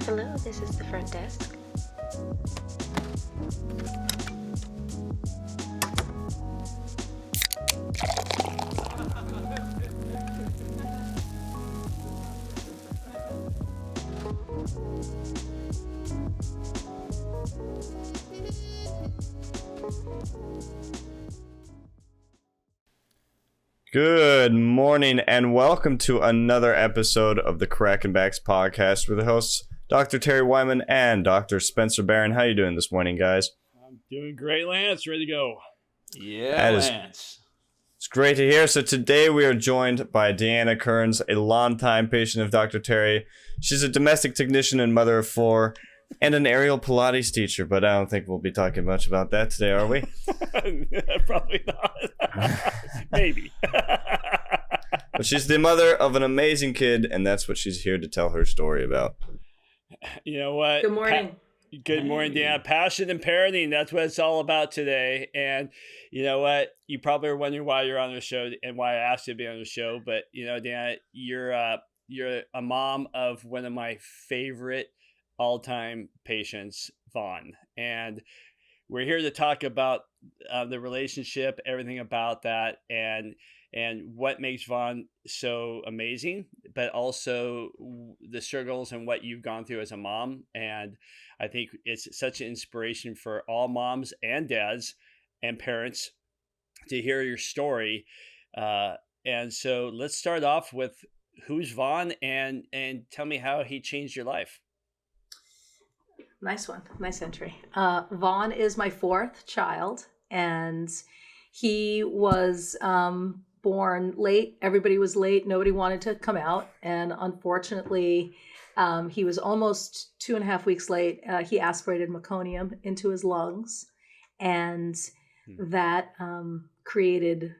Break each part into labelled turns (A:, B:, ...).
A: Hello, this is the front desk.
B: Good morning and welcome to another episode of the Crackin' Backs podcast with the hosts Dr. Terry Wyman and Dr. Spencer Barron. How you doing this morning, guys?
C: I'm doing great, Lance. Ready to go.
D: Yeah, Lance.
B: It's great to hear. So today we are joined by Deana Kerns, a longtime patient of Dr. Terry. She's a domestic technician and mother of four and an aerial Pilates teacher, but I don't think we'll be talking much about that today, are we?
C: Probably not. Maybe.
B: But she's the mother of an amazing kid, and that's what she's here to tell her story about.
C: You know what?
E: Good morning.
C: Good morning, Dan. Passion and parenting. That's what it's all about today. And you know what? You probably are wondering why you're on the show and why I asked you to be on the show. But you know, Dan, you're a mom of one of my favorite all-time patients, Vaughan. And we're here to talk about the relationship, everything about that, and what makes Vaughan so amazing, but also the struggles and what you've gone through as a mom. And I think it's such an inspiration for all moms and dads and parents to hear your story. And so let's start off with who's Vaughan and tell me how he changed your life.
E: Nice one. Nice entry. Vaughan is my fourth child, and he was born late. Everybody was late. Nobody wanted to come out. And unfortunately, he was almost 2.5 weeks late. He aspirated meconium into his lungs, and that created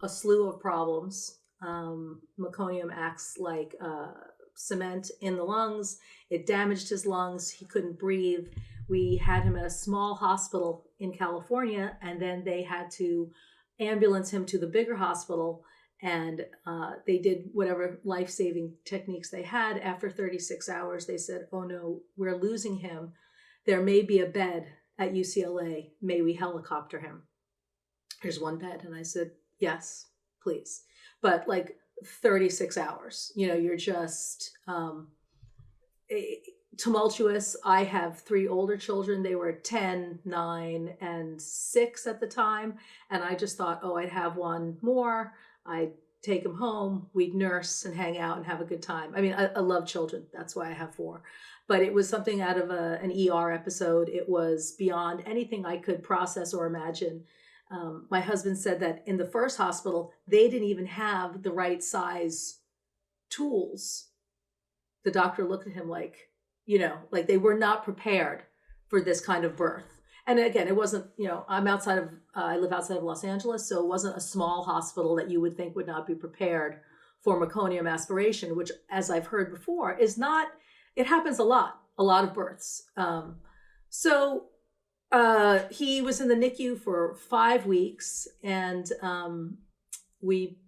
E: a slew of problems. Meconium acts like cement in the lungs. It damaged his lungs. He couldn't breathe. We had him at a small hospital in California, and then they had to ambulance him to the bigger hospital, and they did whatever life-saving techniques they had. After 36 hours, they said, "Oh no, we're losing him. There may be a bed at UCLA. May we helicopter him? Here's one bed." And I said, "Yes, please." But like 36 hours, you're just tumultuous. I have 3 older children. They were 10, 9, and 6 at the time. And I just thought, I'd have one more. I'd take him home. We'd nurse and hang out and have a good time. I mean, I love children. That's why I have 4. But it was something out of an ER episode. It was beyond anything I could process or imagine. My husband said that in the first hospital, they didn't even have the right size tools. The doctor looked at him like they were not prepared for this kind of birth. And again, it wasn't, I live outside of Los Angeles, so it wasn't a small hospital that you would think would not be prepared for meconium aspiration, which, as I've heard before, it happens a lot of births. So he was in the NICU for 5 weeks, and we,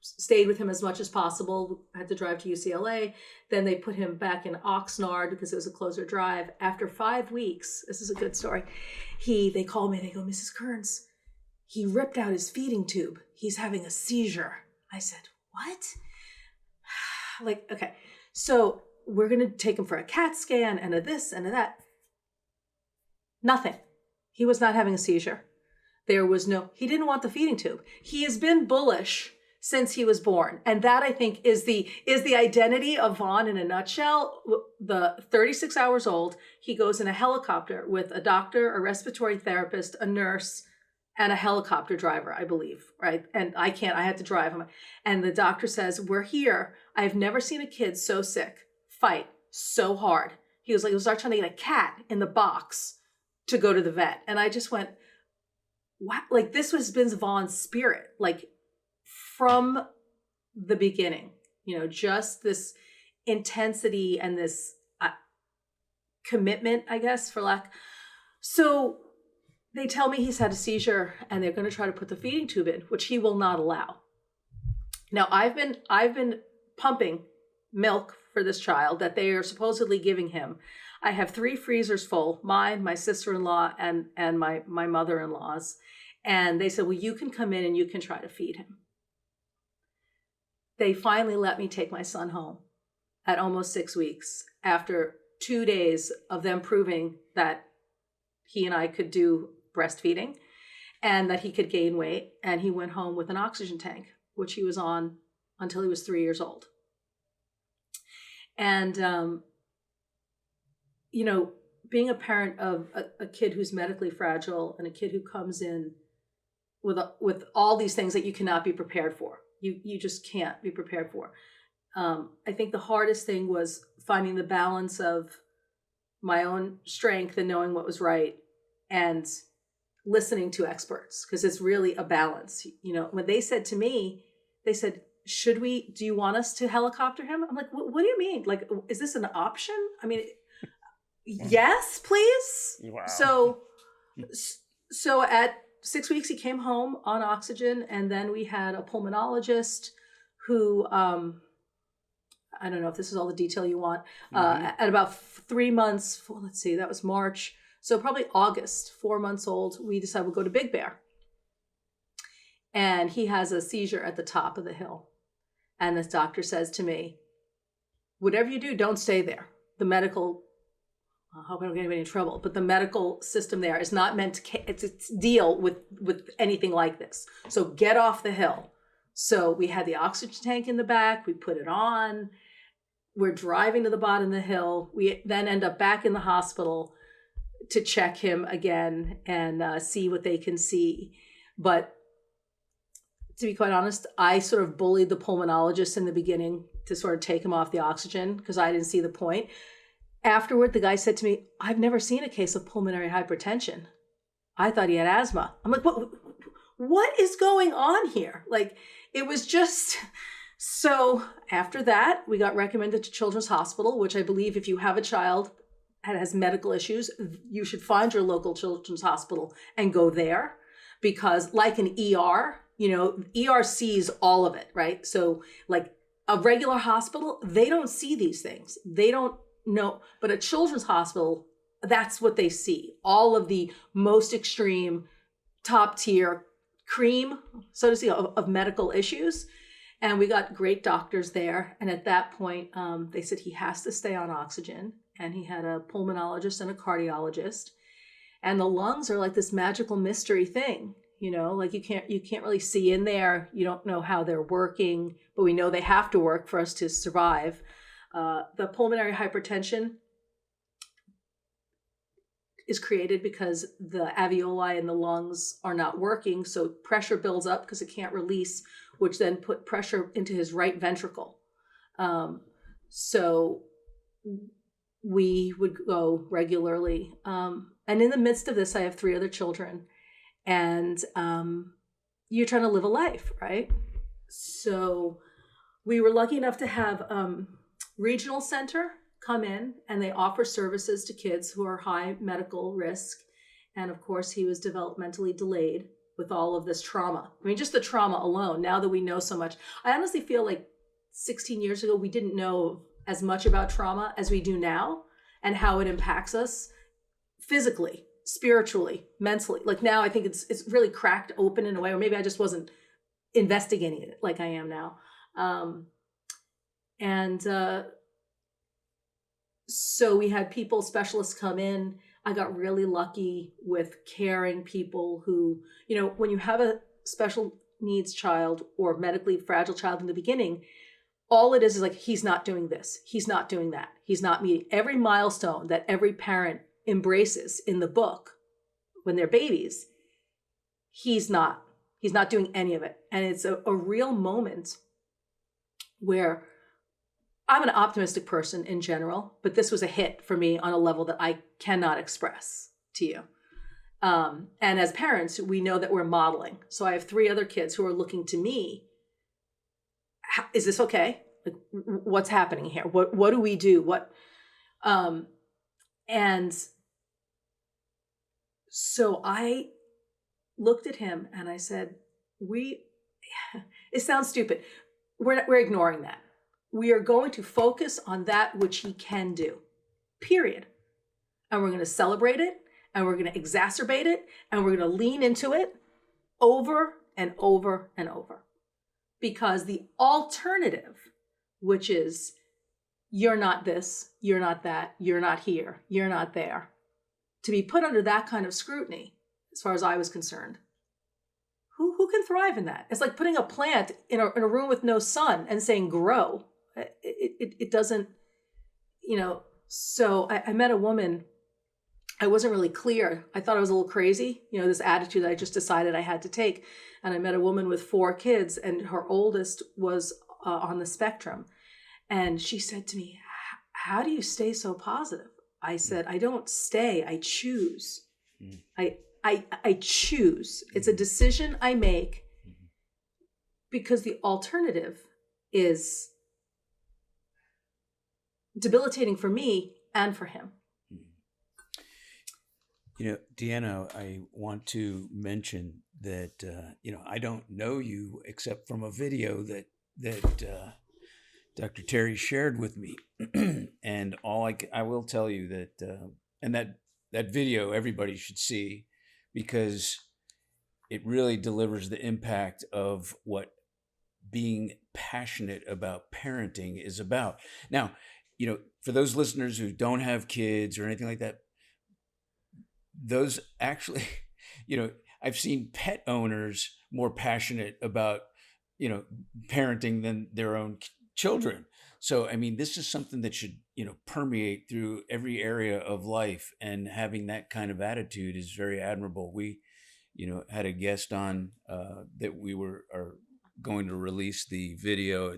E: stayed with him as much as possible. Had to drive to UCLA. Then they put him back in Oxnard because it was a closer drive. After 5 weeks, this is a good story. They called me. They go, "Mrs. Kerns, he ripped out his feeding tube. He's having a seizure." I said, "What?" Like, okay, so we're gonna take him for a CAT scan and a this and a that. Nothing. He was not having a seizure. He didn't want the feeding tube. He has been bullish since he was born. And that, I think, is the identity of Vaughan in a nutshell. The 36 hours old, he goes in a helicopter with a doctor, a respiratory therapist, a nurse, and a helicopter driver, I believe, right? And I had to drive him. And the doctor says, "We're here. I've never seen a kid so sick fight so hard." He was like trying to get a cat in the box to go to the vet. And I just went, wow, like this has been Vaughan's spirit, like from the beginning, just this intensity and this commitment, I guess, for lack. So they tell me he's had a seizure and they're going to try to put the feeding tube in, which he will not allow. Now I've been pumping milk for this child that they are supposedly giving him. I have 3 freezers full, mine, my sister-in-law, and my mother-in-law's. And they said, well, you can come in and you can try to feed him. They finally let me take my son home at almost 6 weeks after 2 days of them proving that he and I could do breastfeeding and that he could gain weight. And he went home with an oxygen tank, which he was on until he was 3 years old. And, you know, being a parent of a kid who's medically fragile and a kid who comes in with all these things that you cannot be prepared for, you just can't be prepared for. I think the hardest thing was finding the balance of my own strength and knowing what was right and listening to experts, because it's really a balance. You know, when they said to me, they said, do you want us to helicopter him? I'm like, what do you mean? Like, is this an option? I mean, yes, please.
C: Wow.
E: So at 6 weeks, he came home on oxygen. And then we had a pulmonologist who, I don't know if this is all the detail you want, at about 3 months, let's see, that was March. So probably August, 4 months old, we decided we'll go to Big Bear. And he has a seizure at the top of the hill. And this doctor says to me, whatever you do, don't stay there. The medical, I hope I don't get anybody in trouble, but the medical system there is not meant to deal with anything like this. So get off the hill. So we had the oxygen tank in the back. We put it on. We're driving to the bottom of the hill. We then end up back in the hospital to check him again and see what they can see. But to be quite honest, I sort of bullied the pulmonologist in the beginning to sort of take him off the oxygen because I didn't see the point. Afterward, the guy said to me, I've never seen a case of pulmonary hypertension. I thought he had asthma. I'm like, what is going on here? Like, it was just... So after that, we got recommended to Children's Hospital, which I believe if you have a child that has medical issues, you should find your local Children's Hospital and go there, because like an ER, you know, ER sees all of it, right? So like a regular hospital, they don't see these things. They don't know, but a Children's Hospital, that's what they see. All of the most extreme, top tier cream, so to speak, of medical issues. And we got great doctors there. And at that point, they said he has to stay on oxygen. And he had a pulmonologist and a cardiologist. And the lungs are like this magical mystery thing, you know, like you can't really see in there. You don't know how they're working, but we know they have to work for us to survive. The pulmonary hypertension is created because the alveoli in the lungs are not working. So pressure builds up because it can't release, which then put pressure into his right ventricle. So we would go regularly. And in the midst of this, I have 3 other children. And you're trying to live a life, right? So we were lucky enough to have regional center come in, and they offer services to kids who are high medical risk. And of course, he was developmentally delayed with all of this trauma. I mean, just the trauma alone, now that we know so much. I honestly feel like 16 years ago, we didn't know as much about trauma as we do now and how it impacts us physically, spiritually, mentally. Like now, I think it's really cracked open in a way, or maybe I just wasn't investigating it like I am now. So we had specialists come in. I got really lucky with caring people who, you know, when you have a special needs child or medically fragile child in the beginning, all it is like, he's not doing this. He's not doing that. He's not meeting every milestone that every parent embraces in the book when they're babies. He's not doing any of it. And it's a real moment where I'm an optimistic person in general, but this was a hit for me on a level that I cannot express to you. And as parents, we know that we're modeling. So I have 3 other kids who are looking to me. Is this okay? Like, what's happening here? What do we do? And so I looked at him and I said, it sounds stupid. We're ignoring that. we are going to focus on that which he can do, period. And we're going to celebrate it, and we're going to exacerbate it, and we're going to lean into it over and over and over. Because the alternative, which is you're not this, you're not that, you're not here, you're not there, to be put under that kind of scrutiny, as far as I was concerned, who can thrive in that? It's like putting a plant in a room with no sun and saying grow. It doesn't, So I met a woman. I wasn't really clear. I thought I was a little crazy, this attitude that I just decided I had to take. And I met a woman with 4 kids, and her oldest was on the spectrum. And she said to me, how do you stay so positive? I said, I don't stay, I choose. I choose. It's a decision I make, because the alternative is debilitating for me and for him.
D: Deanna, I want to mention that, I don't know you except from a video that Dr. Terry shared with me. And I will tell you that, and that video everybody should see, because it really delivers the impact of what being passionate about parenting is about. Now, for those listeners who don't have kids or anything like that, those actually, I've seen pet owners more passionate about, parenting than their own children. So, this is something that should, permeate through every area of life, and having that kind of attitude is very admirable. We, had a guest on that we are going to release the video.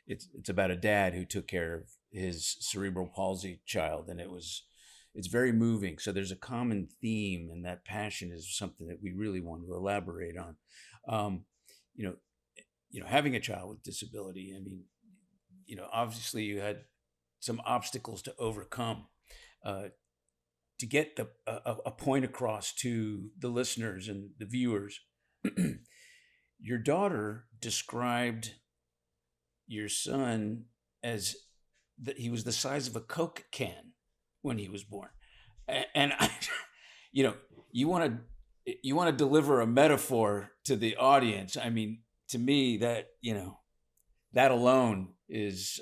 D: It's about a dad who took care of his cerebral palsy child, and it's very moving. So there's a common theme, and that passion is something that we really want to elaborate on. Having a child with disability, obviously you had some obstacles to overcome to get a point across to the listeners and the viewers. Your daughter described your son as that he was the size of a Coke can when he was born. And you want to deliver a metaphor to the audience. To me, that, that alone is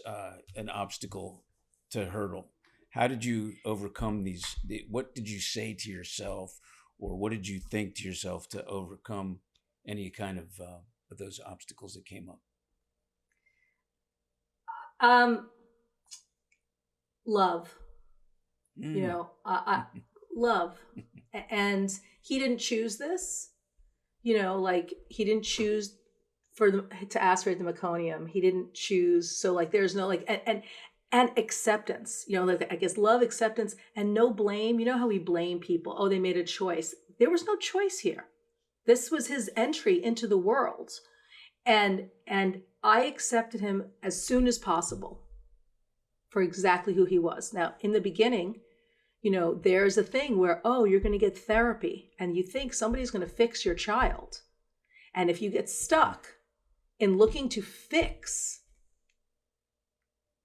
D: an obstacle to hurdle. How did you overcome these? What did you say to yourself, or what did you think to yourself to overcome any kind of those obstacles that came up?
E: Love. Love. And he didn't choose this. He didn't choose to aspirate the meconium. He didn't choose. So there's no and acceptance, I guess love, acceptance, and no blame. You know how we blame people? Oh, they made a choice. There was no choice here. This was his entry into the world. And I accepted him as soon as possible for exactly who he was. Now, in the beginning, there's a thing where, you're going to get therapy, and you think somebody's going to fix your child. And if you get stuck in looking to fix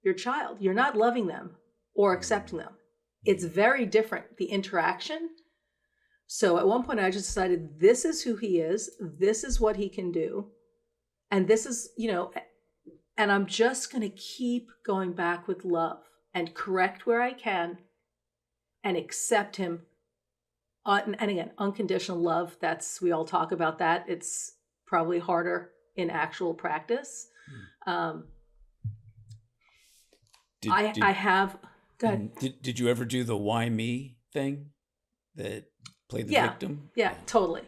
E: your child, you're not loving them or accepting them. It's very different, the interaction. So at one point I just decided, this is who he is. This is what he can do. And this is, and I'm just going to keep going back with love and correct where I can and accept him. And again, unconditional love, we all talk about that. It's probably harder in actual practice. I have. Go ahead.
D: Did you ever do the why me thing that played the victim?
E: Yeah, totally.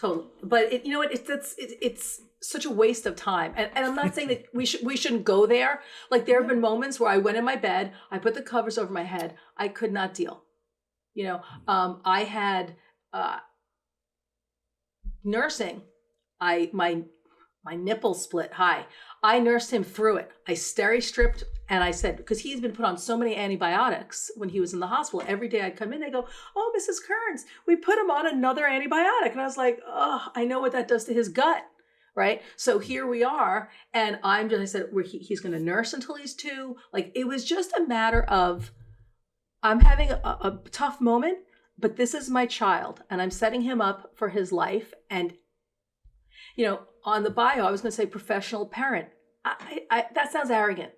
E: But it's such a waste of time. And I'm not saying that we shouldn't go there. There have been moments where I went in my bed, I put the covers over my head, I could not deal. I had nursing. My nipple split high. I nursed him through it. I steri-stripped, and I said, because he's been put on so many antibiotics when he was in the hospital, every day I'd come in, they go, oh, Mrs. Kerns, we put him on another antibiotic. And I was like, oh, I know what that does to his gut. Right. So here we are. And I said, he's going to nurse until he's 2. Like, it was just a matter of, I'm having a tough moment, but this is my child and I'm setting him up for his life. And, on the bio, I was going to say professional parent. That sounds arrogant,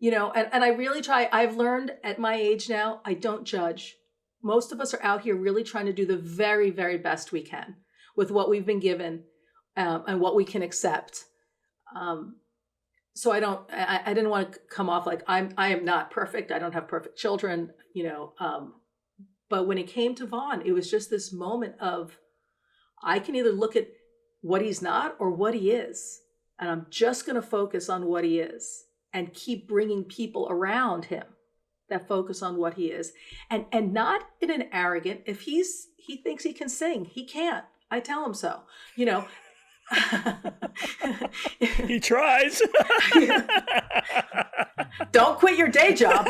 E: and I really try. I've learned at my age now, I don't judge. Most of us are out here really trying to do the very, very best we can with what we've been given and what we can accept. So I didn't want to come off like I am not perfect. I don't have perfect children, but when it came to Vaughan, it was just this moment of, I can either look at what he's not or what he is. And I'm just going to focus on what he is and keep bringing people around him that focus on what he is. And not in an arrogant, if he thinks he can sing, he can't. I tell him so,
C: He tries.
E: Don't quit your day job.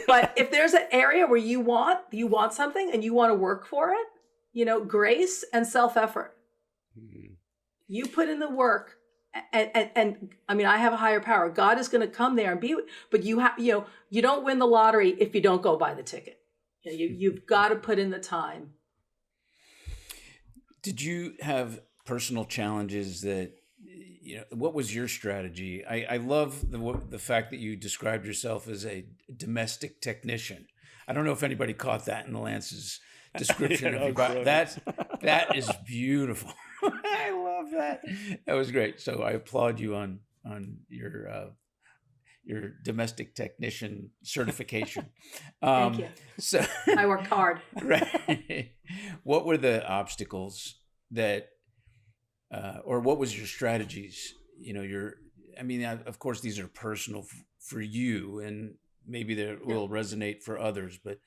E: But if there's an area where you want something and you want to work for it, grace and self-effort. You put in the work, and I mean, I have a higher power. God is going to come there and be, but you don't win the lottery if you don't go buy the ticket. You've got to put in the time.
D: Did you have personal challenges that, what was your strategy? I love the fact that you described yourself as a domestic technician. I don't know if anybody caught that in Lance's description of your that is beautiful. I love that. That was great. So I applaud you on your domestic technician certification.
E: Thank you.
D: So
E: I worked hard.
D: Right. What were the obstacles that, or what was your strategies? Of course, these are personal for you, and maybe they will resonate for others, but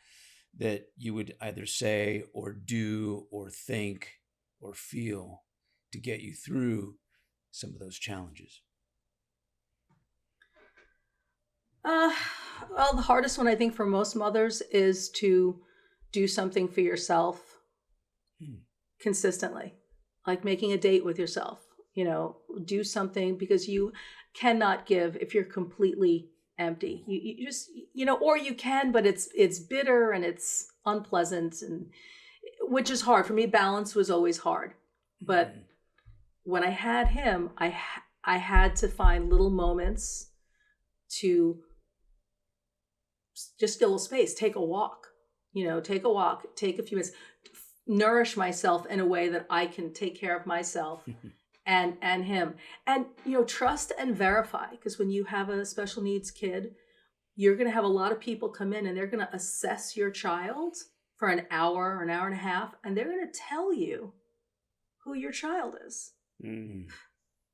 D: that you would either say or do or think or feel to get you through some of those challenges?
E: Well, the hardest one, I think, for most mothers is to do something for yourself consistently, like making a date with yourself. Do something, because you cannot give if you're completely empty. You just, or you can, but it's bitter and it's unpleasant, and which is hard for me. Balance was always hard, but when I had him, I had to find little moments to just get a little space, take a walk, take a few minutes, nourish myself in a way that I can take care of myself and him. And, trust and verify, because when you have a special needs kid, you're going to have a lot of people come in and they're going to assess your child for an hour or an hour and a half, and they're going to tell you who your child is.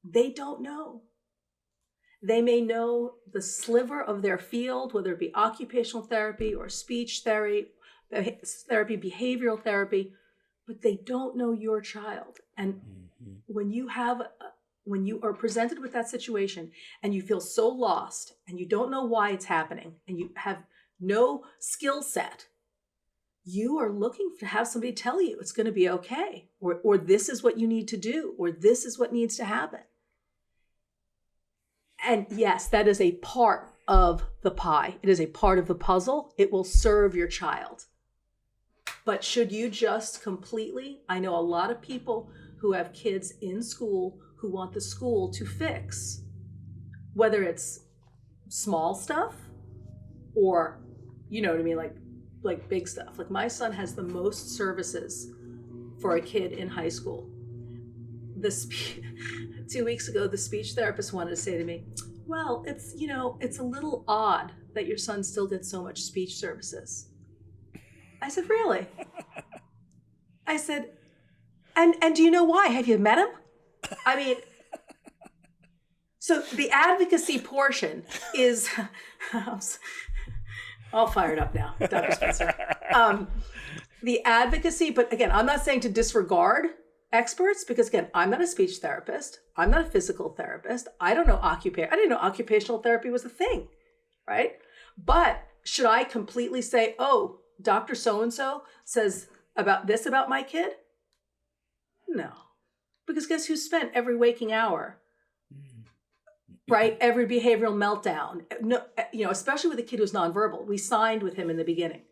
E: They don't know. They may know the sliver of their field, whether it be occupational therapy or speech therapy, behavioral therapy, but they don't know your child. And when you are presented with that situation and you feel so lost and you don't know why it's happening and you have no skill set, you are looking to have somebody tell you it's going to be okay, or this is what you need to do, or this is what needs to happen. And yes, that is a part of the pie. It is a part of the puzzle. It will serve your child. But should you just completely, I know a lot of people who have kids in school who want the school to fix, whether it's small stuff or, you know what I mean, like big stuff. Like, my son has the most services for a kid in high school. 2 weeks ago, the speech therapist wanted to say to me, well, it's a little odd that your son still gets so much speech services. I said, really? I said, and do you know why? Have you met him? I mean, so the advocacy portion is, all fired up now, Dr. Spencer. The advocacy, but again, I'm not saying to disregard experts, because again, I'm not a speech therapist. I'm not a physical therapist. I don't know I didn't know occupational therapy was a thing, right? But should I completely say, oh, Dr. So-and-so says about this about my kid? No. Because guess who spent every waking hour? Right? Every behavioral meltdown. No, especially with a kid who's nonverbal. We signed with him in the beginning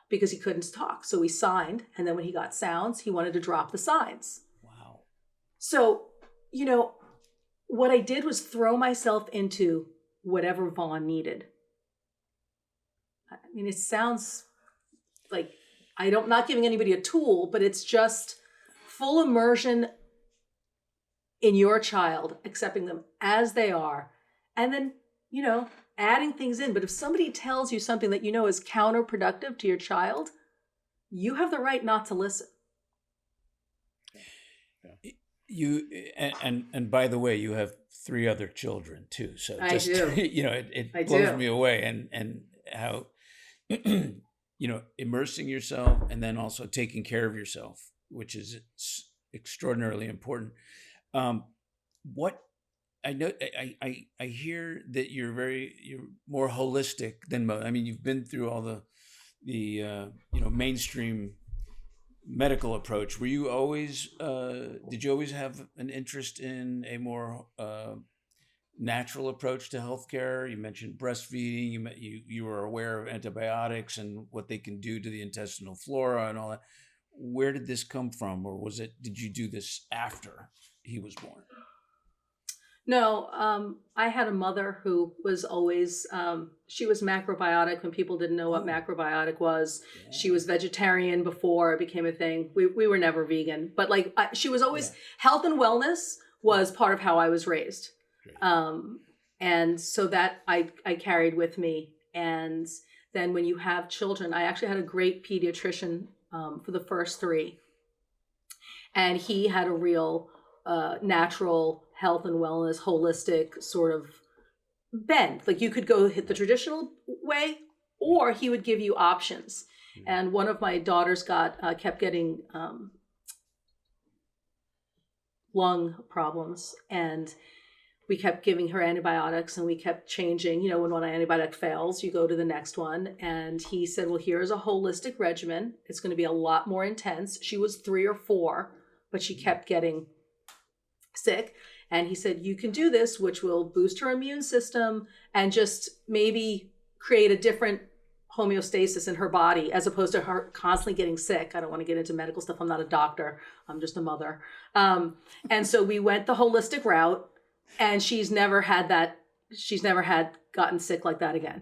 E: because he couldn't talk. So we signed. And then when he got sounds, he wanted to drop the signs.
D: Wow.
E: So, what I did was throw myself into whatever Vaughan needed. I mean, it sounds like I'm not giving anybody a tool, but it's just full immersion in your child, accepting them as they are, and then, adding things in. But if somebody tells you something that is counterproductive to your child, you have the right not to listen.
D: You and by the way, you have 3 other children too. So just,
E: I do.
D: It blows me away, and how immersing yourself and then also taking care of yourself, which is extraordinarily important. What I know, I hear that you're more holistic than most. I mean, you've been through all the mainstream medical approach. Were you always did you always have an interest in a more natural approach to healthcare? You mentioned breastfeeding. You were aware of antibiotics and what they can do to the intestinal flora and all that. Where did this come from, or did you do this after he was born?
E: No, I had a mother who was always, she was macrobiotic when people didn't know what macrobiotic was. Yeah. She was vegetarian before it became a thing. We were never vegan, but she was always, health and wellness was part of how I was raised. And so that I carried with me. And then when you have children, I actually had a great pediatrician for the first 3. And he had a real natural health and wellness, holistic sort of bend. Like you could go hit the traditional way, or he would give you options. Mm-hmm. And one of my daughters kept getting lung problems, and we kept giving her antibiotics, and we kept changing. When one antibiotic fails, you go to the next one. And he said, well, here's a holistic regimen. It's going to be a lot more intense. She was 3 or 4, but she kept getting sick. And he said, you can do this, which will boost her immune system and just maybe create a different homeostasis in her body, as opposed to her constantly getting sick. I don't want to get into medical stuff. I'm not a doctor. I'm just a mother. And so we went the holistic route, and she's never had gotten sick like that again.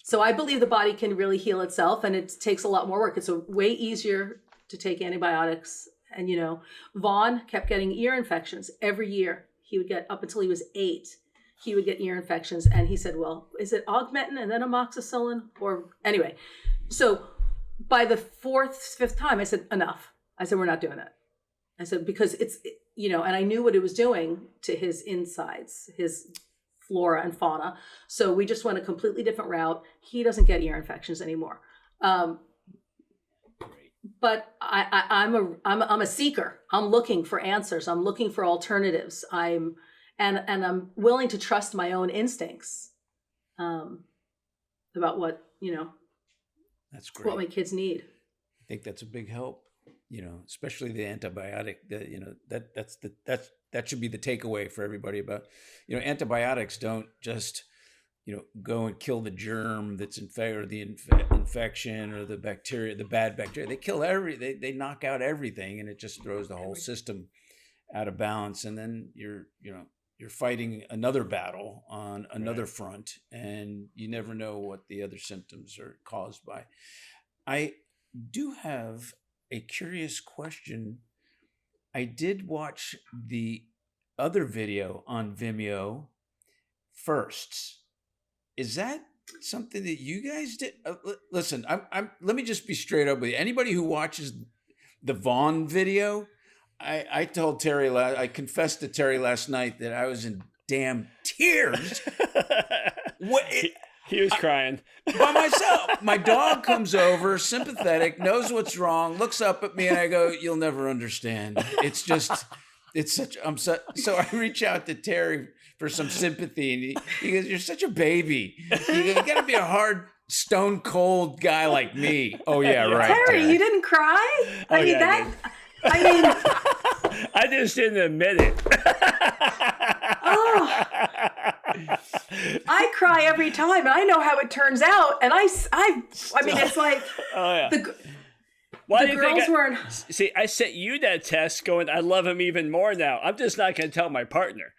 E: So I believe the body can really heal itself, and it takes a lot more work. It's way easier to take antibiotics. And, Vaughan kept getting ear infections every year. He would get, up until he was 8, he would get ear infections. And he said, well, is it augmentin and then amoxicillin? Or anyway, so by the 4th, 5th time, I said, enough. I said, we're not doing it. I said, because it's, and I knew what it was doing to his insides, his flora and fauna. So we just went a completely different route. He doesn't get ear infections anymore. But I'm a seeker. I'm looking for answers. I'm looking for alternatives. I'm willing to trust my own instincts about what
D: That's great.
E: What my kids need.
D: I think that's a big help. Especially the antibiotic. That should be the takeaway for everybody about antibiotics don't just go and kill the germ that's or the infection or the bacteria, the bad bacteria. They kill they knock out everything, and it just throws the whole system out of balance. And then you're fighting another battle on another front, and you never know what the other symptoms are caused by. I do have a curious question. I did watch the other video on Vimeo first. Is that something that you guys did? Listen, let me just be straight up with you. Anybody who watches the Vaughan video, I told Terry, I confessed to Terry last night that I was in damn tears.
C: He was crying.
D: By myself. My dog comes over, sympathetic, knows what's wrong, looks up at me, and I go, you'll never understand. So I reach out to Terry for some sympathy, and he goes, you're such a baby. You got to be a hard, stone cold guy like me. Oh yeah, right.
E: Terry, you didn't cry?
C: I just didn't admit it.
E: Oh, I cry every time, and I know how it turns out. And I mean, it's like
C: Oh yeah.
E: the girls were in.
C: See, I sent you that text going, I love him even more now. I'm just not going to tell my partner.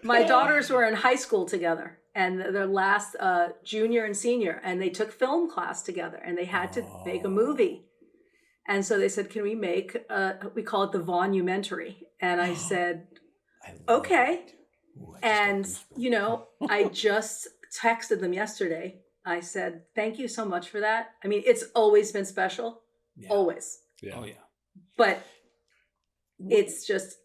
E: My daughters were in high school together, and their last junior and senior, and they took film class together, and they had to make a movie. And so they said, "Can we make? We call it the Vaughan-umentary." And I said, "Okay." And I just texted them yesterday. I said, "Thank you so much for that." I mean, it's always been special, always.
C: Yeah.
D: Oh yeah.
E: But it's just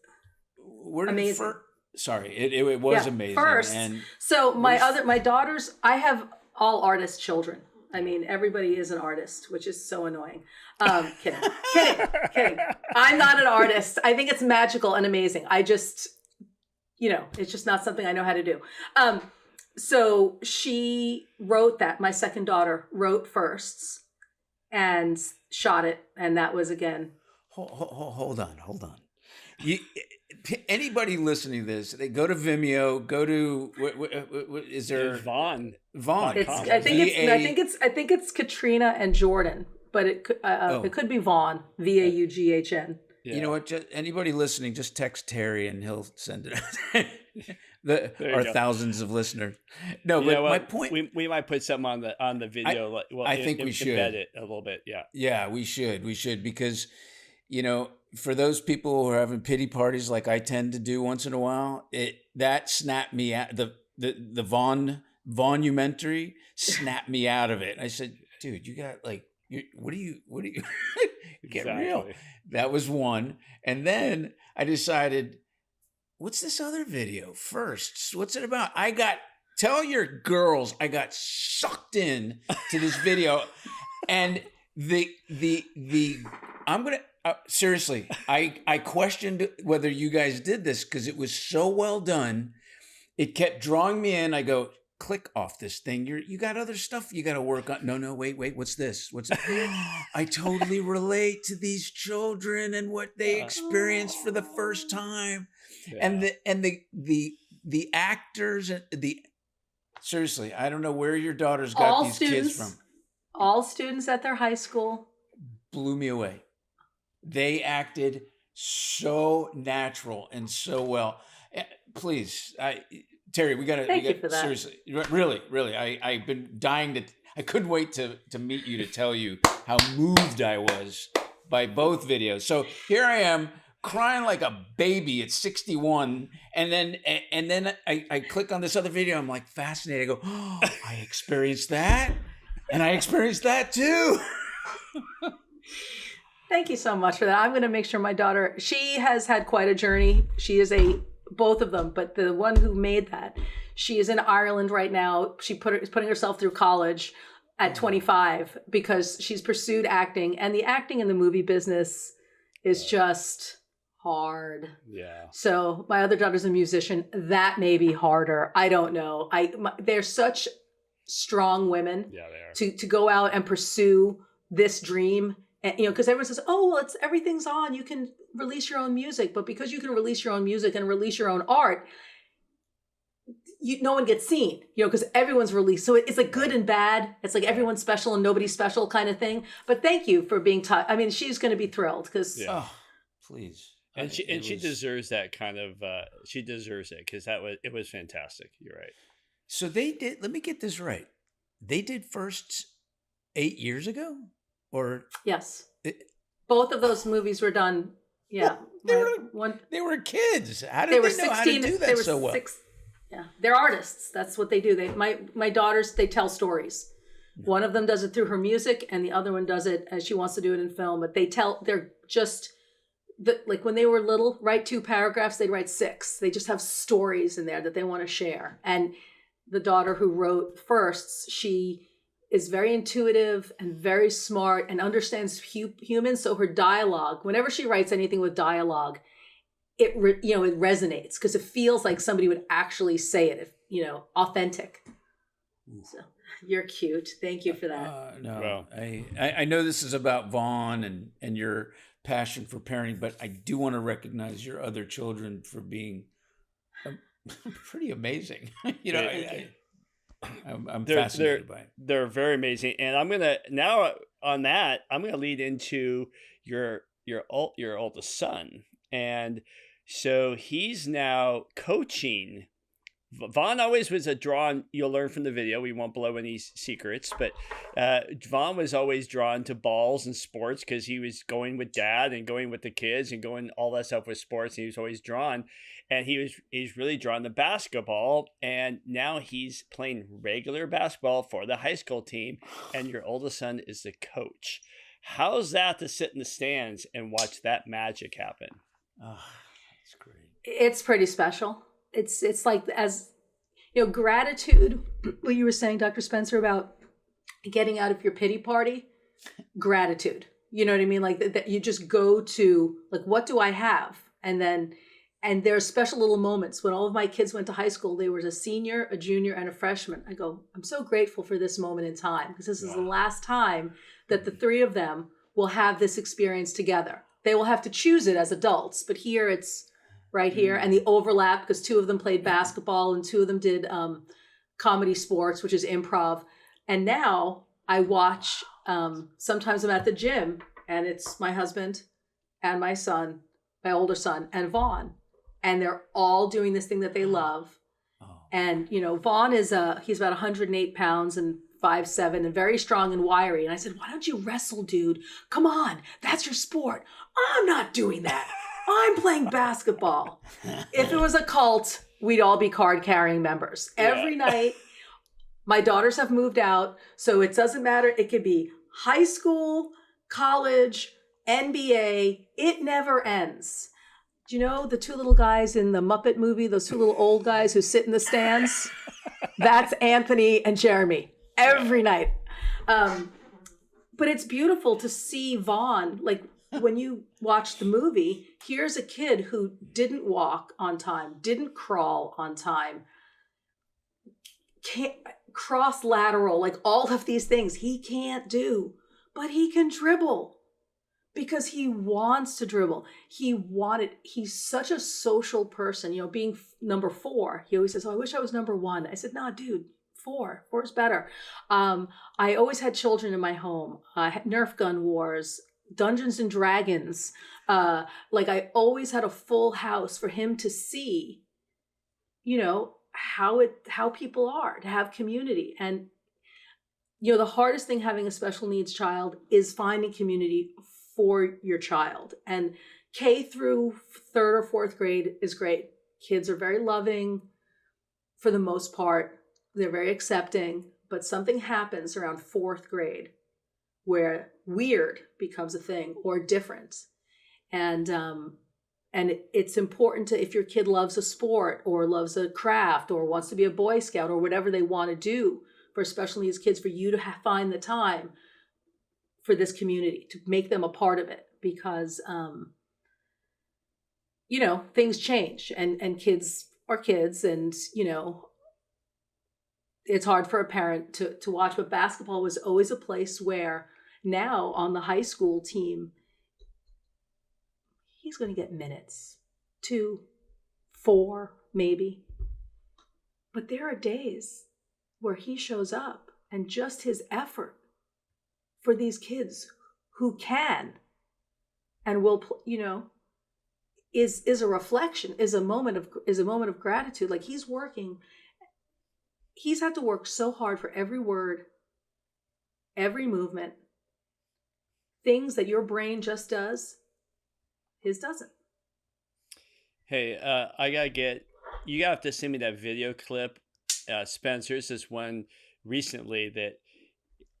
D: Where did
E: amazing.
D: Sorry, it was amazing.
E: First,
D: And
E: so my daughters, I have all artist children. I mean, everybody is an artist, which is so annoying. Kidding. I'm not an artist. I think it's magical and amazing. I just, it's just not something I know how to do. So she wrote that. My second daughter wrote firsts and shot it, and that was again.
D: hold on. Anybody listening to this, they go to Vimeo, go to what is there?
C: Vaughan.
D: Vaughan.
E: I think it's Katrina and Jordan, but it could be Vaughan, Vaughn.
C: Yeah.
D: You know what? Just, anybody listening, just text Terry and he'll send it. Our
C: go.
D: thousands of listeners. No, but my point.
C: We might put something on the video.
D: I think we should
C: embed it a little bit. Yeah.
D: Yeah, we should because, for those people who are having pity parties like I tend to do once in a while, that snapped me out. The Vaughan-umentary snapped me out of it. I said, dude, you got what do you get
C: Exactly.
D: real? That was one. And then I decided, what's this other video first? What's it about? Tell your girls I got sucked in to this video. And I'm going to, seriously, I questioned whether you guys did this because it was so well done. It kept drawing me in. I go, click off this thing. You got other stuff you got to work on. No, wait. What's this? I totally relate to these children and what they experienced for the first time. Yeah. And the actors and seriously, I don't know where your daughters got these kids from.
E: All students at their high school. Blew
D: me away. They acted so natural and so well. Please, Terry, we got to.
E: Thank you for that.
D: Seriously, really, I've been dying I couldn't wait to meet you to tell you how moved I was by both videos. So here I am crying like a baby at 61, and then I click on this other video. I'm like fascinated. I go, oh, I experienced that, and I experienced that too.
E: Thank you so much for that. I'm going to make sure my daughter, she has had quite a journey. She is both of them, but the one who made that, she is in Ireland right now. She is putting herself through college at 25 because she's pursued acting, and the acting in the movie business is just hard.
C: Yeah.
E: So my other daughter's a musician. That may be harder. I don't know. They're such strong women.
C: Yeah, they are.
E: To go out and pursue this dream. And, because everyone says, "Oh, well, everything's on. You can release your own music." But because you can release your own music and release your own art, no one gets seen. Because everyone's released. So it's like good and bad. It's like everyone's special and nobody's special kind of thing. But thank you for being taught. I mean, she's going to be thrilled because.
C: Yeah.
D: Oh, please.
C: And she deserves that kind of. She deserves it because it was fantastic. You're right.
D: So they did. Let me get this right. They did first 8 years ago. Or
E: yes, both of those movies were done. Yeah,
D: they were kids. How did they know how to do that so well?
E: Yeah, they're artists. That's what they do. My daughters, they tell stories. Yeah. One of them does it through her music, and the other one does it as she wants to do it in film. But they're just like when they were little, write 2 paragraphs, they'd write 6. They just have stories in there that they want to share. And the daughter who wrote firsts, she is very intuitive and very smart and understands humans. So her dialogue, whenever she writes anything with dialogue, it resonates because it feels like somebody would actually say it, authentic. So. You're cute. Thank you for that.
D: No,
C: Well.
D: I know this is about Vaughan and your passion for parenting, but I do want to recognize your other children for being pretty amazing. You know, I'm fascinated by it.
C: They're very amazing, and I'm gonna lead into your oldest son, and so he's now coaching. Vaughan always was drawn. You'll learn from the video. We won't blow any secrets, but Vaughan was always drawn to balls and sports because he was going with dad and going with the kids and going all that stuff with sports. And he was always drawn, and he's really drawn to basketball. And now he's playing regular basketball for the high school team. And your oldest son is the coach. How's that to sit in the stands and watch that magic happen?
D: Oh, that's great.
E: It's pretty special. It's like, as you know, gratitude. What you were saying, Dr. Spencer, about getting out of your pity party. Gratitude. You know what I mean? Like that you just go to, like, what do I have? And there are special little moments. When all of my kids went to high school, there was a senior, a junior, and a freshman. I go, I'm so grateful for this moment in time, because this is the last time that the three of them will have this experience together. They will have to choose it as adults, but here it's right here. And the overlap, because two of them played basketball and two of them did comedy sports, which is improv. And now I watch, sometimes I'm at the gym and it's my husband and my son, my older son, and Vaughan. And they're all doing this thing that they love. And, you know, Vaughan he's about 108 pounds and 5'7" and very strong and wiry. And I said, why don't you wrestle, dude? Come on, that's your sport. I'm not doing that. I'm playing basketball. If it was a cult, we'd all be card-carrying members. Every night, my daughters have moved out, so it doesn't matter. It could be high school, college, NBA. It never ends. Do you know the two little guys in the Muppet movie, those two little old guys who sit in the stands? That's Anthony and Jeremy every night. But it's beautiful to see Vaughan, like, when you watch the movie, here's a kid who didn't walk on time, didn't crawl on time, can't cross lateral, like all of these things he can't do, but he can dribble because he wants to dribble. He's such a social person, you know, being number 4. He always says, oh, I wish I was number 1. I said, nah, dude, 4 is better. I always had children in my home, Nerf gun wars, Dungeons and Dragons. Like, I always had a full house for him to see, you know, how people are, to have community. And, you know, the hardest thing having a special needs child is finding community for your child. And K through 3rd or 4th grade is great. Kids are very loving for the most part. They're very accepting, but something happens around 4th grade where weird becomes a thing, or different. And it's important to, if your kid loves a sport or loves a craft or wants to be a Boy Scout or whatever they want to do for special needs kids, for you to find the time for this community, to make them a part of it, because, you know, things change and kids are kids, and, you know, it's hard for a parent to watch. But basketball was always a place where, now on the high school team, he's going to get minutes, 2, 4, maybe. But there are days where he shows up, and just his effort for these kids who can and will, you know, is a reflection, is a moment of gratitude. Like, he's had to work so hard for every word, every movement. Things that your brain just does, his doesn't.
C: Hey, you have to send me that video clip. Spencer's this one recently that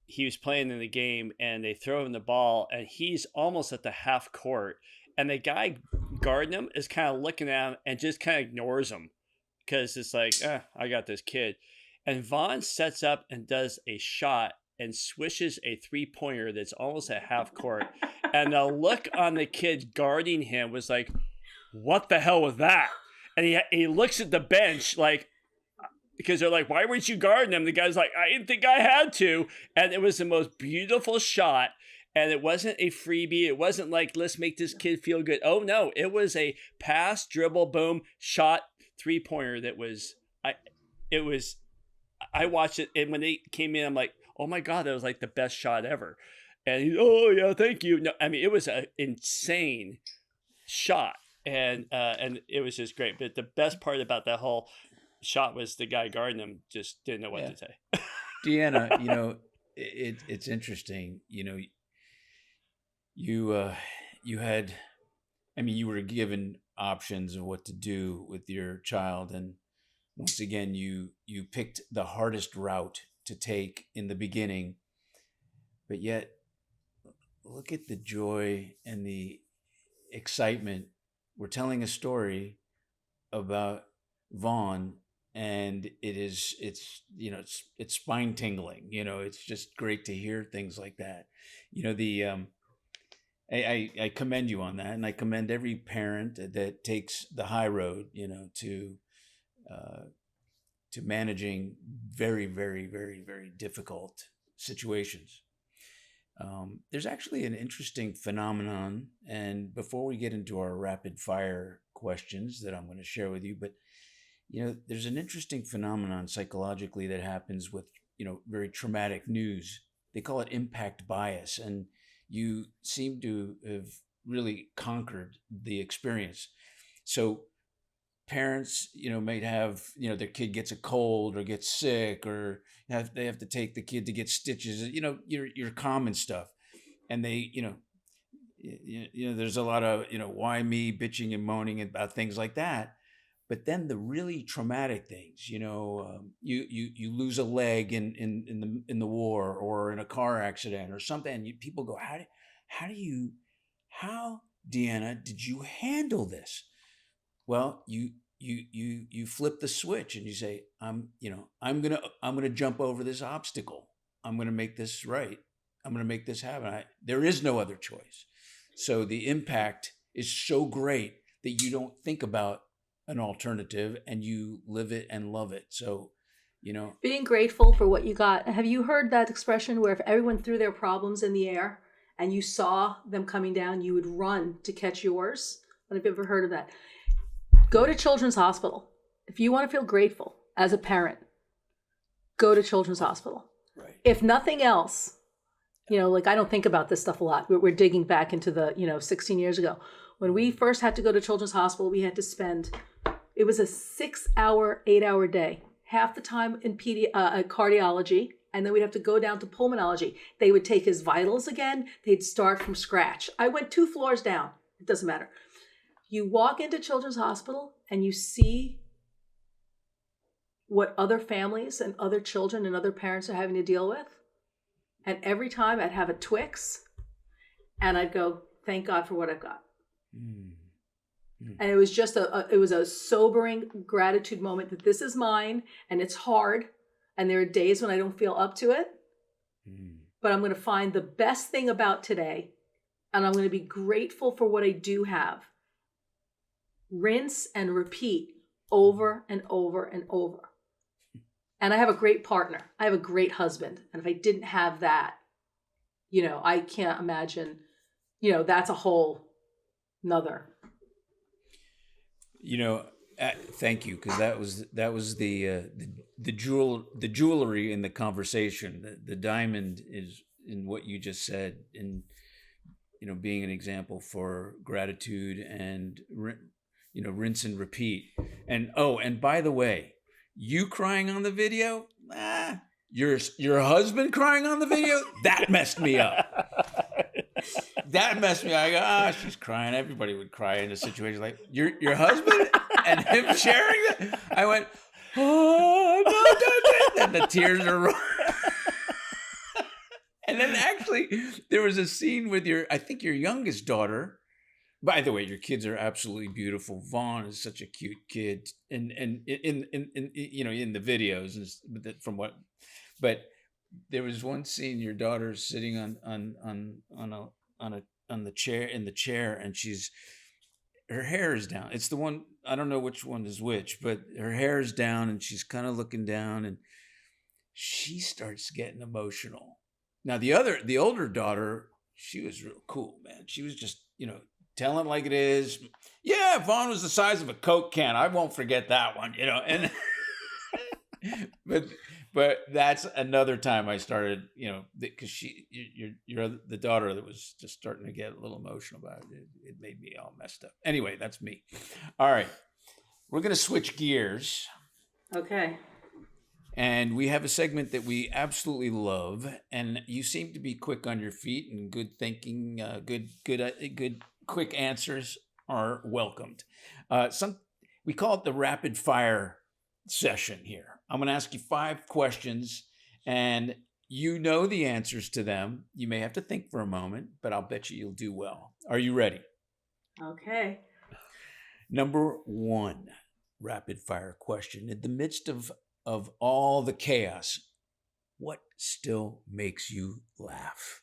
C: he was playing in the game, and they throw him the ball, and he's almost at the half court, and the guy guarding him is kind of looking at him and just kind of ignores him because it's like, I got this kid. And Vaughan sets up and does a shot and swishes a 3-pointer that's almost at half court. And the look on the kid guarding him was like, what the hell was that? And he looks at the bench like, because they're like, why weren't you guarding him? The guy's like, I didn't think I had to. And it was the most beautiful shot. And it wasn't a freebie. It wasn't like, let's make this kid feel good. Oh, no. It was a pass, dribble, boom, shot, three-pointer that was, I watched it. And when they came in, I'm like, oh, my God, that was like the best shot ever. And he, oh, yeah, thank you. No, I mean, it was an insane shot. And it was just great. But the best part about that whole shot was the guy guarding him just didn't know what to say.
D: Deanna, it's interesting. You had, you were given options of what to do with your child, and once again, you picked the hardest route to take in the beginning, but yet look at the joy and the excitement. We're telling a story about Vaughan, and it's spine tingling. It's just great to hear things like that. I commend you on that, and I commend every parent that takes the high road, to managing very, very, very, very difficult situations. There's actually an interesting phenomenon, and before we get into our rapid fire questions that I'm going to share with you, but there's an interesting phenomenon psychologically that happens with very traumatic news. They call it impact bias, and you seem to have really conquered the experience. So parents, might have, their kid gets a cold or gets sick, or they have to take the kid to get stitches, your common stuff. And they, there's a lot of, why me, bitching and moaning about things like that. But then the really traumatic things, you lose a leg in the war or in a car accident or something, and people go, how Deanna did you handle this? Well, you flip the switch and you say, I'm gonna jump over this obstacle. I'm gonna make this right. I'm gonna make this happen. There is no other choice. So the impact is so great that you don't think about an alternative, and you live it and love it. So,
E: being grateful for what you got. Have you heard that expression where if everyone threw their problems in the air and you saw them coming down, you would run to catch yours? Have you ever heard of that? Go to Children's Hospital. If you want to feel grateful as a parent, go to Children's Hospital.
D: Right. If
E: nothing else, I don't think about this stuff a lot. We're digging back into the, 16 years ago. When we first had to go to Children's Hospital, we had to spend, it was a 6-hour, 8-hour day. Half the time in cardiology, and then we'd have to go down to pulmonology. They would take his vitals again. They'd start from scratch. I went 2 floors down. It doesn't matter. You walk into Children's Hospital and you see what other families and other children and other parents are having to deal with. And every time I'd have a Twix and I'd go, thank God for what I've got. And it was just a sobering gratitude moment that this is mine, and it's hard, and there are days when I don't feel up to it, but I'm going to find the best thing about today, and I'm going to be grateful for what I do have. Rinse and repeat over and over and over. And I have a great partner. I have a great husband. And if I didn't have that, I can't imagine, that's a whole nother.
D: Thank you, because that was the jewelry in the conversation. The diamond is in what you just said, in being an example for gratitude and rinse and repeat. And by the way, you crying on the video, your husband crying on the video, that messed me up. That messed me up. I go, she's crying. Everybody would cry in a situation like your husband and him sharing that. I went, oh, no, and the tears are running. And then actually, there was a scene with your youngest daughter. By the way, your kids are absolutely beautiful. Vaughan is such a cute kid, and in the videos, but there was one scene. Your daughter's sitting on the chair, and she's her hair is down. It's the one, I don't know which one is which, but her hair is down and she's kind of looking down and she starts getting emotional. Now the older daughter, she was real cool, man. She was just, telling like it is. Yeah, Vaughan was the size of a Coke can. I won't forget that one, and but that's another time I started, because you're the daughter that was just starting to get a little emotional about it. It made me all messed up. Anyway, that's me. All right. We're going to switch gears.
E: Okay.
D: And we have a segment that we absolutely love. And you seem to be quick on your feet and good thinking, good quick answers are welcomed. We call it the rapid fire session here. I'm going to ask you 5 questions and you know the answers to them. You may have to think for a moment, but I'll bet you'll do well. Are you ready?
E: Okay.
D: Number 1, rapid fire question. In the midst of all the chaos, what still makes you laugh?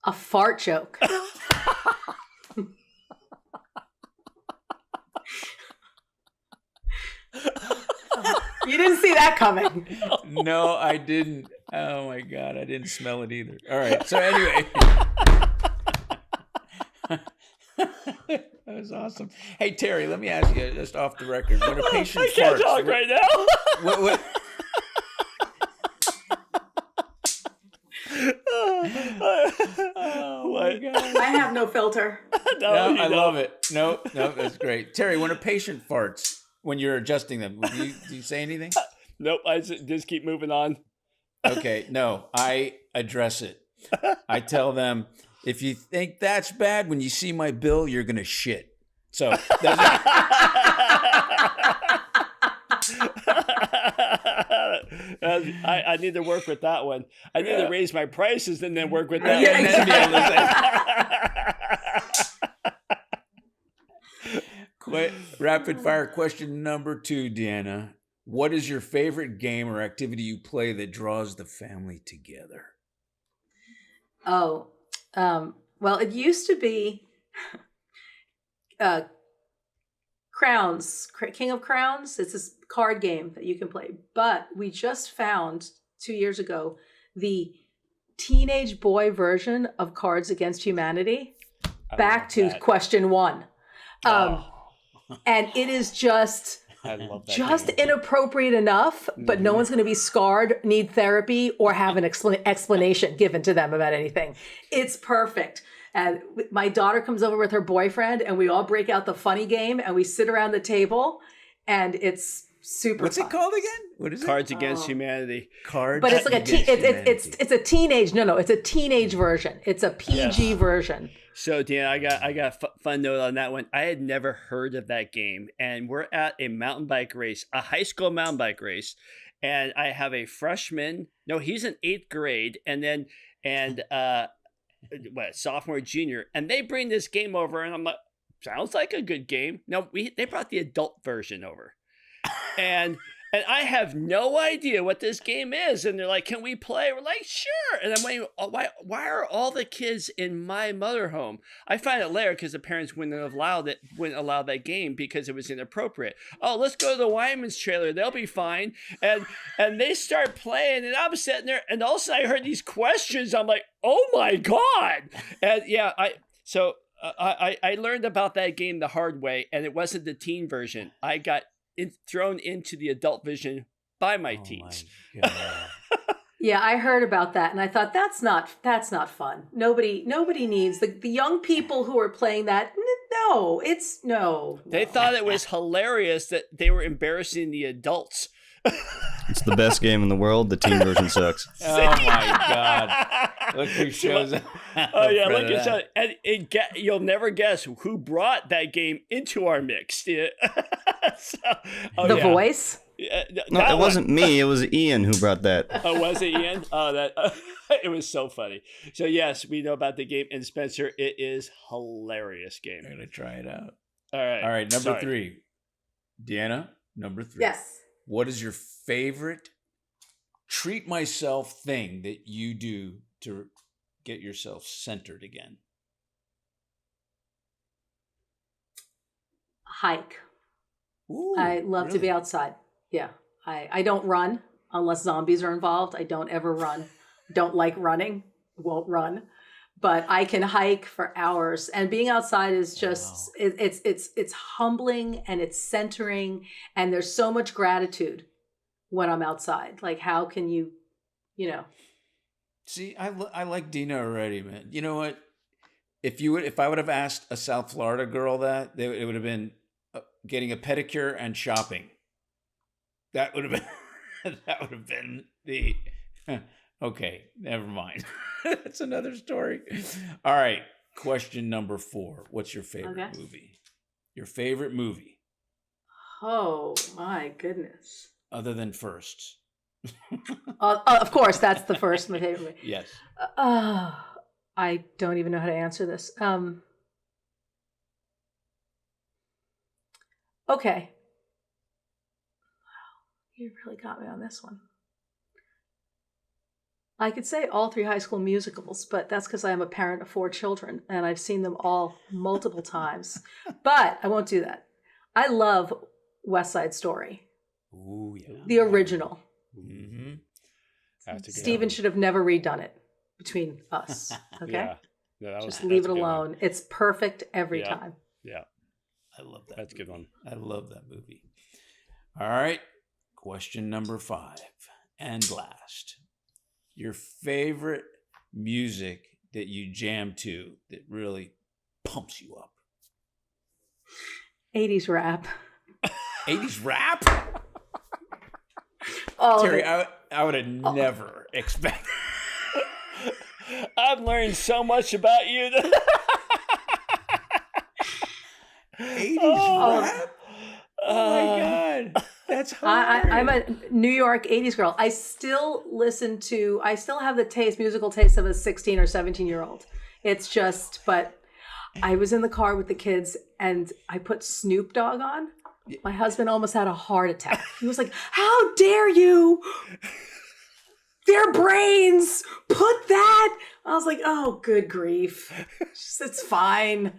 E: A fart joke. You didn't see that coming.
D: No, I didn't. Oh my God, I didn't smell it either. All right, so anyway. That was awesome. Hey, Terry, let me ask you, just off the record, when a patient
C: I can't
D: farts,
C: talk right now.
D: what, oh my God.
E: I have no filter.
D: No, I love it. No, that's great. Terry, when a patient farts, when you're adjusting them, do you say anything?
C: Nope, I just keep moving on.
D: Okay, no, I address it. I tell them, if you think that's bad, when you see my bill, you're going to shit. So that's
C: I need to work with that one. I need to raise my prices and then work with that
E: Yeah,
C: one.
D: Rapid fire question number 2, Deana. What is your favorite game or activity you play that draws the family together?
E: Oh, well, it used to be Crowns, King of Crowns. It's this card game that you can play. But we just found 2 years ago the teenage boy version of Cards Against Humanity. Back to question 1. And it is just
C: I love that
E: just
C: game.
E: inappropriate enough, but no one's going to be scarred, need therapy, or have an explanation given to them about anything. It's perfect. And my daughter comes over with her boyfriend, and we all break out the funny game, and we sit around the table, and it's super
D: What's
E: fun.
D: it called again? What is it?
C: Cards Against Humanity.
D: Cards.
E: But it's like it's a teenage. No, it's a teenage version. It's a PG version.
C: So, Dan, I got a fun note on that one. I had never heard of that game, and we're at a mountain bike race, a high school mountain bike race, and I have a freshman. No, he's in 8th grade, sophomore, junior, and they bring this game over, and I'm like, sounds like a good game. No, they brought the adult version over, and I have no idea what this game is. And they're like, can we play? We're like, sure. And I'm waiting, why are all the kids in my motorhome? I find it later because the parents wouldn't allow that game because it was inappropriate. Oh, let's go to the Wyman's trailer. They'll be fine. And they start playing, and I'm sitting there, and all of a sudden I heard these questions. I'm like, oh my God. And yeah, I learned about that game the hard way, and it wasn't the teen version. I got thrown into the adult vision by my teens.
D: My God.
E: Yeah, I heard about that, and I thought that's not fun. Nobody needs the young people who are playing that. No,
C: They thought it was hilarious that they were embarrassing the adults.
B: It's the best game in the world. The teen version sucks.
D: Oh my God. Look who shows up.
C: Oh yeah, look at that. And you'll never guess who brought that game into our mix. Yeah.
E: The voice?
B: No, it wasn't me. It was Ian who brought that.
C: Oh, was it Ian? Oh, it was so funny. So yes, we know about the game, and Spencer, it is hilarious game.
D: I'm gonna try it out.
C: All right.
D: Number 3. Deana, number 3.
E: Yes.
D: What is your favorite treat myself thing that you do to get yourself centered again?
E: Hike.
D: Ooh,
E: I love to be
D: really?
E: outside. Yeah. I don't run unless zombies are involved. I don't ever run. Don't like running. Won't run. But I can hike for hours. And being outside is just
D: Wow.
E: it's humbling and it's centering, and there's so much gratitude when I'm outside. Like how can you, you know,
D: See, I like Dina already, man. You know what? If I would have asked a South Florida girl that, it would have been getting a pedicure and shopping. That would have been that would have been the okay, never mind. That's another story. All right, question number 4. What's your favorite
E: Okay.
D: movie? Your favorite movie
E: oh my goodness.
D: other than Firsts?
E: Of course, that's the first my favorite movie.
D: Yes.
E: I don't even know how to answer this. Okay. You really got me on this one. I could say all 3 High School Musicals, but that's because I am a parent of 4 children and I've seen them all multiple times. But I won't do that. I love West Side Story,
D: Ooh, yeah.
E: the original.
D: Mm-hmm.
C: That's a good
E: Steven
C: one.
E: should have never redone it between us. Okay?
C: Yeah. Yeah, that was,
E: Just leave
C: that's
E: it
C: a good one.
E: alone. It's perfect every
C: Yeah.
E: time.
C: Yeah,
D: I love that.
C: that's a good
D: movie.
C: one.
D: I love that movie. All right. Question number 5 and last. Your favorite music that you jam to that really pumps you up.
E: 80s rap.
D: 80s rap?
E: All of
D: Terry,
E: it.
D: I would have never expected.
C: I've learned so much about you.
D: 80s
C: Oh.
D: rap? Oh my God. That's
E: I'm
D: hard.
E: a New York 80s girl. I still have the musical taste of a 16 or 17-year-old. It's just, but I was in the car with the kids and I put Snoop Dogg on. My husband almost had a heart attack. He was like, "How dare you? Their brains put that." I was like, "Oh, good grief. It's fine."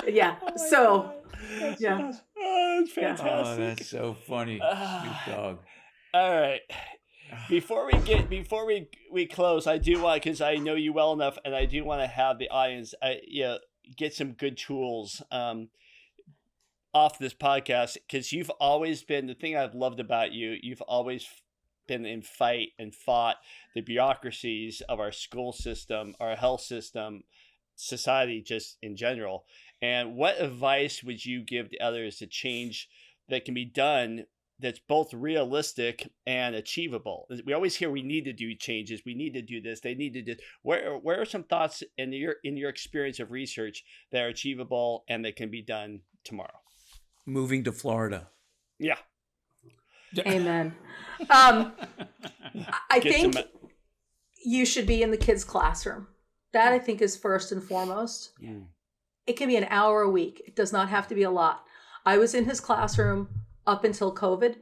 E: Yeah. Yeah.
C: Oh, that's
E: Yeah.
C: fantastic.
D: Oh, that's so funny. Snoop Dogg.
C: All right. Before we close, I do want, because I know you well enough, and I do want to have the audience, get some good tools off this podcast, because you've always been, the thing I've loved about you, you've always been in fight and fought the bureaucracies of our school system, our health system, society just in general. And what advice would you give to others to change that can be done that's both realistic and achievable? We always hear we need to do changes, we need to do this, they need to do. Where are some thoughts in your experience of research that are achievable and that can be done tomorrow?
D: Moving to Florida.
C: Yeah.
E: Amen. I
C: Get
E: think
C: some-
E: you should be in the kids' classroom. That I think is first and foremost. It can be an hour a week. It does not have to be a lot. I was in his classroom up until COVID.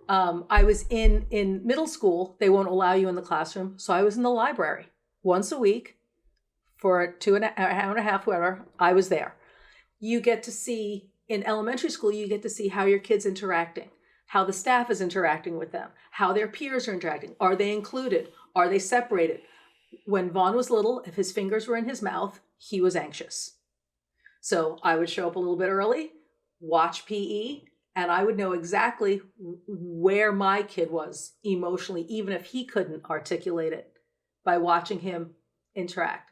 E: I was in middle school. They won't allow you in the classroom. So I was in the library once a week for an hour and a half, whatever. I was there. You get to see, in elementary school, you get to see how your kid's interacting, how the staff is interacting with them, how their peers are interacting. Are they included? Are they separated? When Vaughan was little, if his fingers were in his mouth, he was anxious. So I would show up a little bit early, watch PE, and I would know exactly where my kid was emotionally, even if he couldn't articulate it, by watching him interact.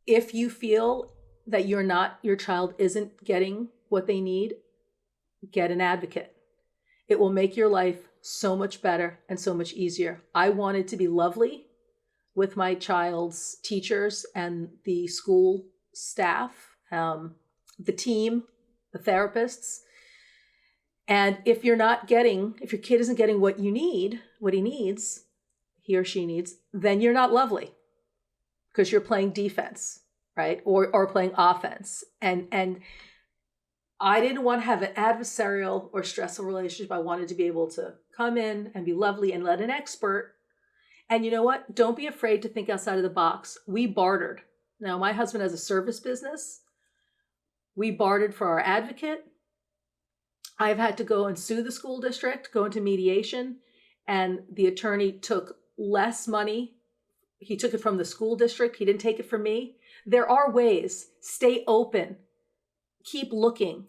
E: If you feel that your child isn't getting what they need, get an advocate. It will make your life so much better and so much easier. I wanted to be lovely with my child's teachers and the school staff, the team, the therapists. And if your kid isn't getting what he needs, he or she needs, then you're not lovely because you're playing defense, right? Or playing offense. And I didn't want to have an adversarial or stressful relationship. I wanted to be able to come in and be lovely and let an expert. And you know what? Don't be afraid to think outside of the box. We bartered. Now, my husband has a service business. We bartered for our advocate. I've had to go and sue the school district, go into mediation, and the attorney took less money. He took it from the school district. He didn't take it from me. There are ways. Stay open. Keep looking.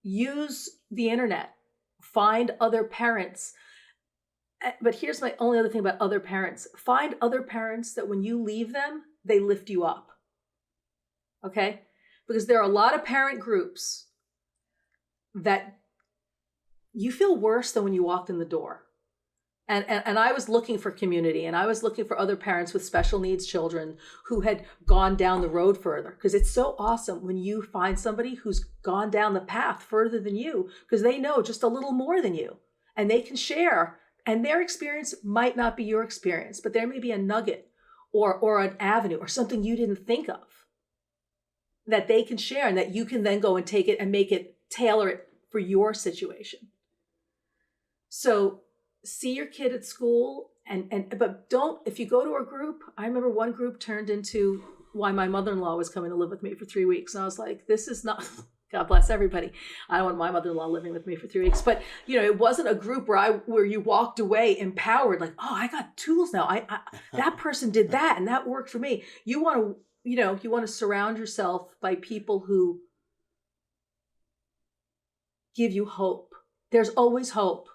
E: Use the internet. Find other parents. But here's my only other thing about other parents. Find other parents that when you leave them, they lift you up. Okay? Because there are a lot of parent groups that you feel worse than when you walked in the door. And I was looking for community, and I was looking for other parents with special needs children who had gone down the road further. Because it's so awesome when you find somebody who's gone down the path further than you, because they know just a little more than you, and they can share. And their experience might not be your experience, but there may be a nugget or an avenue or something you didn't think of that they can share, and that you can then go and take it and make it, tailor it for your situation. So see your kid at school, but don't, if you go to a group, I remember one group turned into why my mother-in-law was coming to live with me for 3 weeks. And I was like, this is not, God bless everybody. I don't want my mother-in-law living with me for 3 weeks, but it wasn't a group where you walked away empowered, like, oh, I got tools now. I that person did that and that worked for me. You want to surround yourself by people who give you hope. There's always hope.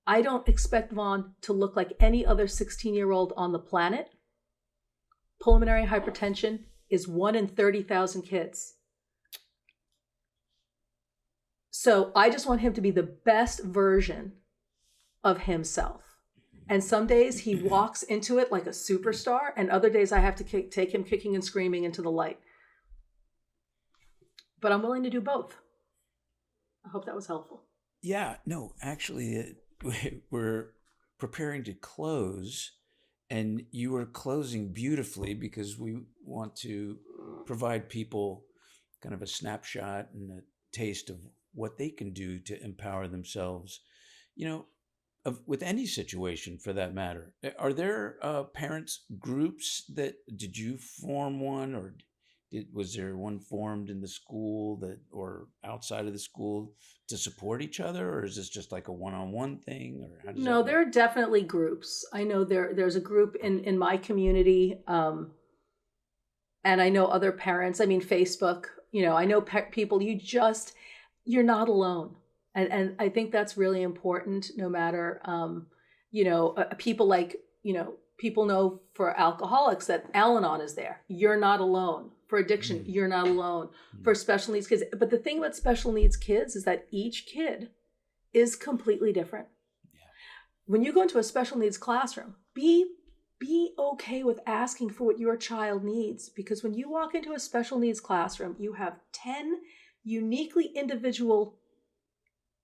E: I don't expect Vaughan to look like any other 16-year-old on the planet. Pulmonary hypertension is 1 in 30,000 kids. So I just want him to be the best version of himself. And some days he walks into it like a superstar, and other days I have to take him kicking and screaming into the light. But I'm willing to do both. I hope that was helpful.
D: Yeah, no, actually, we're preparing to close, and you were closing beautifully because we want to provide people kind of a snapshot and a taste of what they can do to empower themselves, with any situation for that matter. Are there parents groups did you form one, or was there one formed in the school or outside of the school to support each other, or is this just like a one-on-one thing, or how does
E: No, there are definitely groups. I know there's a group in my community, and I know other parents. I mean, Facebook. I know people. You're not alone, and I think that's really important. No matter, people like people know for alcoholics that Al-Anon is there. You're not alone. For addiction, you're not alone. For special needs kids. But the thing about special needs kids is that each kid is completely different. Yeah. When you go into a special needs classroom, be okay with asking for what your child needs. Because when you walk into a special needs classroom, you have 10 uniquely individual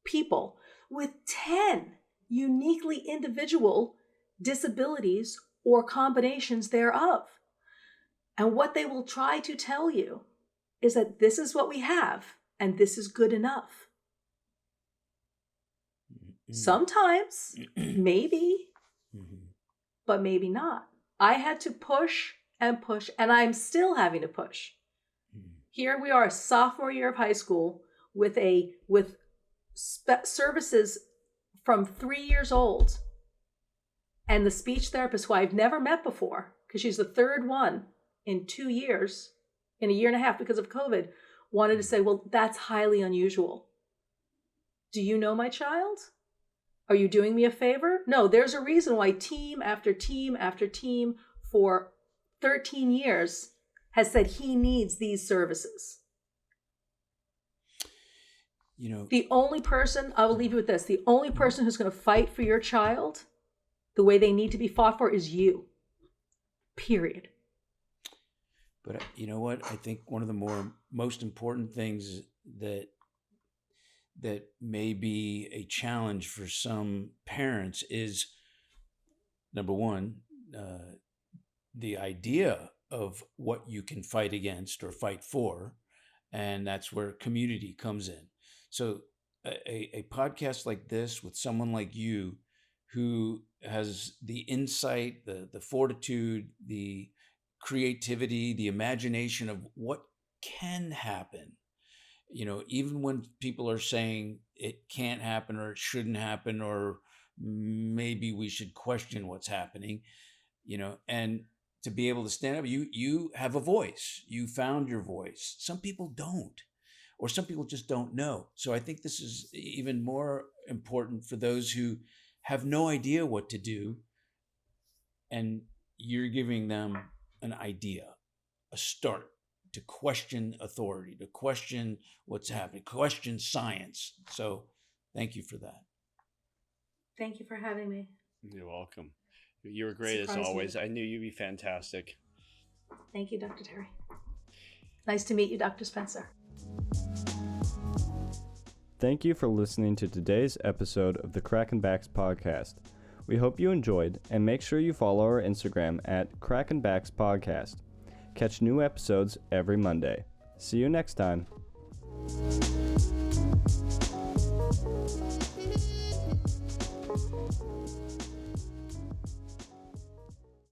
E: people with 10 uniquely individual disabilities or combinations thereof. And what they will try to tell you is that this is what we have and this is good enough. Sometimes, maybe, but maybe not. I had to push, and I'm still having to push. Here we are, sophomore year of high school, with services from 3 years old. And the speech therapist, who I've never met before, because she's the third one in 2 years, in a year and a half because of COVID, wanted to say, well, that's highly unusual. Do you know my child? Are you doing me a favor? No, there's a reason why team after team after team for 13 years has said he needs these services. The only person, I will leave you with this, the only person who's going to fight for your child the way they need to be fought for is you. Period.
D: But you know what? I think one of the most important things that may be a challenge for some parents is, number one, the idea of what you can fight against or fight for, and that's where community comes in. So a podcast like this with someone like you who has the insight, the fortitude, the creativity, the imagination of what can happen. Even when people are saying it can't happen or it shouldn't happen, or maybe we should question what's happening, and to be able to stand up, you have a voice. You found your voice. Some people don't, or some people just don't know. So I think this is even more important for those who have no idea what to do, and you're giving them an idea, a start to question authority, to question what's happening, question science. So thank you for that.
E: Thank you for having me.
C: You're welcome. You were great as
E: Surprised
C: always.
E: me.
C: I knew you'd be fantastic.
E: Thank you, Dr. Terry. Nice to meet you, Dr. Spencer.
B: Thank you for listening to today's episode of the Crackin' Backs podcast. We hope you enjoyed, and make sure you follow our Instagram at Crackin' Backs Podcast. Catch new episodes every Monday. See you next time.